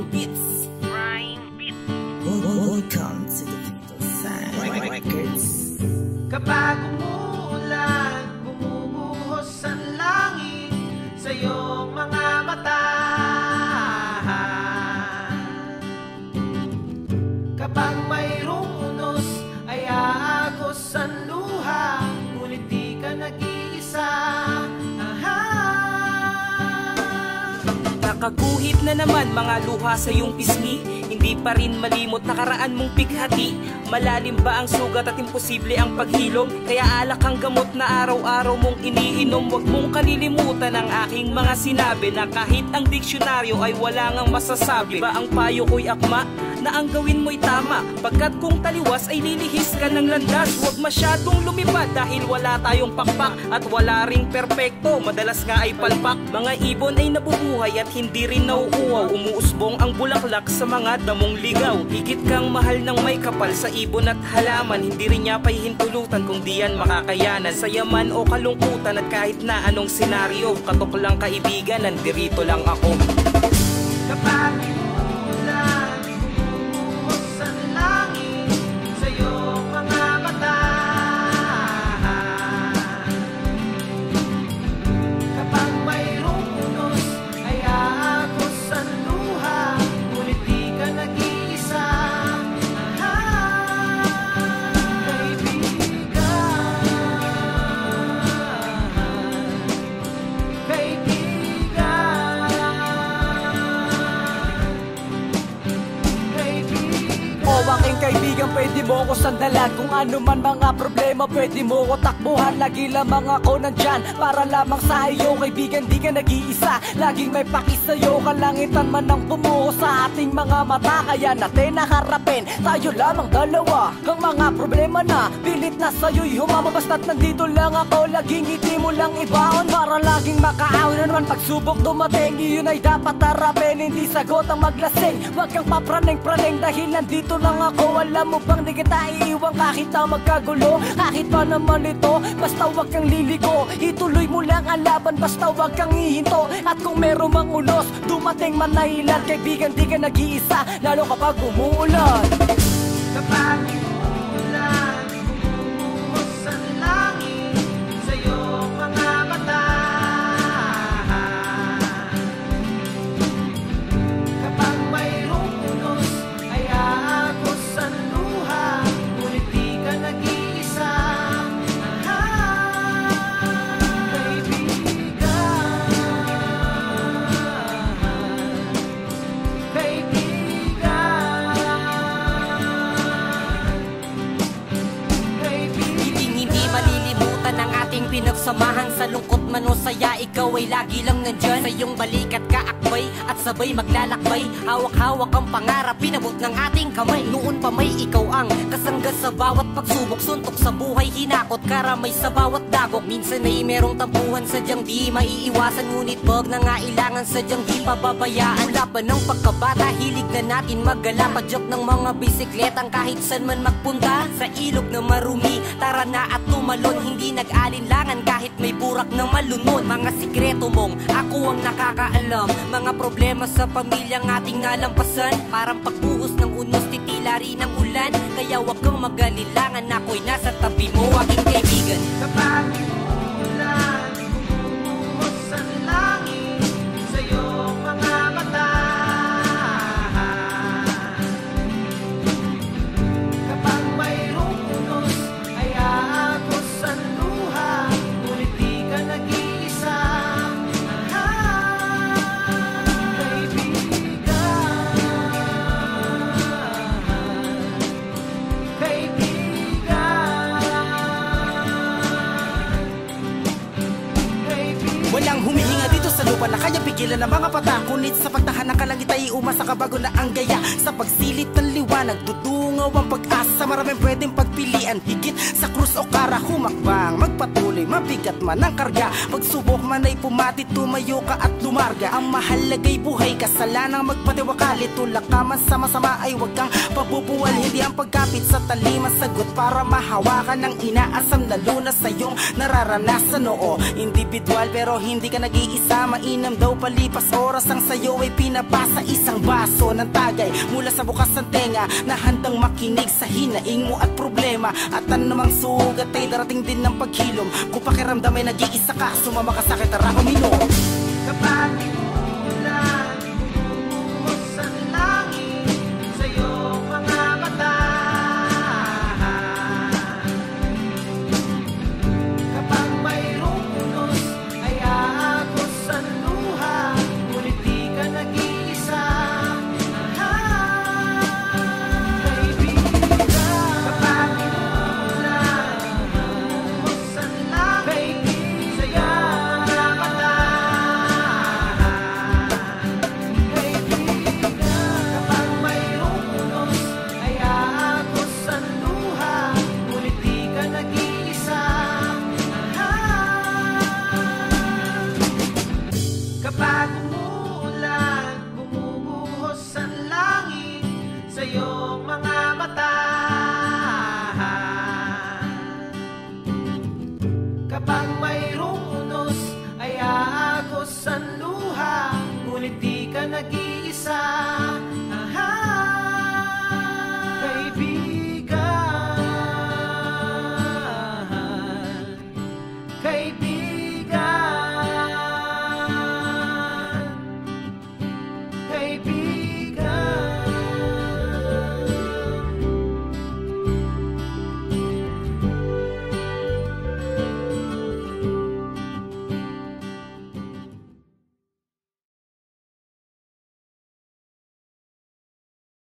Beats. Welcome to the Victor Sign Records. Kapag umuulan, bumubuhos ang langit sa iyong mga mata. Kapag mayroong unos, ay aagos ang luha, ngunit di ka nag-iisa. Nakaguhit na naman mga luha sa iyong pisngi, hindi pa rin malimot nakaraan mong pighati. Malalim ba ang sugat at imposible ang paghilom? Kaya alak ang gamot na araw-araw mong iniinom. Huwag mong kalilimutan ang aking mga sinabi, na kahit ang diksyonaryo ay wala ngang masasabi. Diba ang payo ko'y akma na ang gawin mo'y tama, pagkat kung taliwas ay lilihis ka ng landas. Huwag masyadong lumipad dahil wala tayong pakpak, at wala ring perpekto, madalas nga ay palpak. Mga ibon ay nabubuhay at hindi rin nauuwaw, umuusbong ang bulaklak sa mga damong ligaw. Higit kang mahal ng may kapal sa ibon at halaman, hindi rin niya pahihintulutan kung di yan makakayanan. Sa yaman o kalungkutan at kahit na anong senaryo, katok lang kaibigan, nandirito lang ako. Kapag aking kaibigan, pwede mo ko sandalan. Kung ano man mga problema, pwede mo ko takbuhan. Lagi lamang ako nandyan para lamang sa iyo. Kaibigan, di ka nag-iisa, laging may pakis sa'yo. Kalangitan man ang bumuho sa ating mga mata, kaya natin naharapin tayo lamang dalawa. Ang mga problema na pilit na sa'yo'y humama, basta't nandito lang ako. Laging ngiti mo lang ibaon para laging makaawin. Naman pagsubok dumating, iyon ay dapat harapin. Hindi sagot ang maglasing, wag kang papraning-praning, dahil nandito lang ako. Alam mo bang di kita iiwan kahit na magkagulo, kahit pa naman ito, basta wag kang liliko. Ituloy mo lang ang laban, basta wag kang ihinto. At kung meron mang unos, dumating man na ilan, kaibigan, di ka nag-iisa, lalo kapag umuulan. Kapag umuulan, bumubuhos ang langit sa iyong mga mata. Kapag mayroong unos, ay aagos ang luha, ngunit di ka nag-iisa. Pinagsamahan sa lungkot man o saya, ikaw ay lagi lang nandyan. Sa iyong balikat kaakbay at sabay maglalakbay, hawak-hawak ang pangarap, pinabot ng ating kamay. Noon pa may ikaw ang kasangga sa bawat pagsubok, suntok sa buhay, hinakot, karamay sa bawat dagok. Minsan ay merong tampuhan, sadyang di maiiwasan, ngunit wag na ngailangan, sadyang di pababayaan. Mula pa ng pagkabata, hilig na natin maggala, padyok ng mga bisikletang kahit saan man magpunta. Sa ilog na marumi, tara na at tumalon, hindi nag-alinlangan kahit may burak na malunod. Mga sikreto mong ako ang nakakaalam, mga problema sa pamilyang ating nalampasan. Parang pagbuhos ng unos, titila rin ang ulan, kaya wag kang mag-alilangan, ako'y nasa tabi mo, aking kaibigan. Kapag umuulan, bumubuhos ang langit sa iyong mga mata. Kapag mayroong unos, ay aagos ang luha, ngunit di ka nag-iisa. Walang humihinga dito sa lupa na kaya pigilan ng mga pata, ngunit sa pagtahan ng kalangit ay umasa ka bago na ang gaya. Sa pagsilit ng liwanag, dudungaw ang pag-asa, maraming pwedeng pagpilian, higit sa krus o kara. Humakbang, magpatuloy, mabigat man ang karga, pagsubok man ay pumati, tumayo ka at lumarga. Ang mahalagay buhay, kasalanang magpatiwakali, tulak ka man sa masama ay wag kang pabubuwal. Hindi ang pagkapit sa talima sagot para mahawakan ng inaasam, lalo na sa iyong nararanasan. Oo, individual pero hindi ka nag-iisa, mainit mainam daw palipas oras. Ang sayo ay pinapasa isang baso ng tagay mula sa bukas ng tenga na handang makinig sa hinaing mo at problema. At anumang sugat ay darating din ng paghilom. Kung pakiramdam ay nag-iisa ka, sumama ka sakit, tara uminom. Kapag umuulan, bumubuhos ang langit sa iyong mga mata. Kapag mayroong unos ay aagos ang luha, ngunit di ka nag-iisa. Kaibigan, kapag umuulan, bumubuhos ang langit sa iyong mga mata. Kapag mayroong unos ay aagos ang luha, ngunit di ka nag-iisa. Kapag umuulan, bumubuhos ang langit sa iyong mga mata. Kapag mayroong unos ay aagos ang luha, ngunit di ka nag-iisa.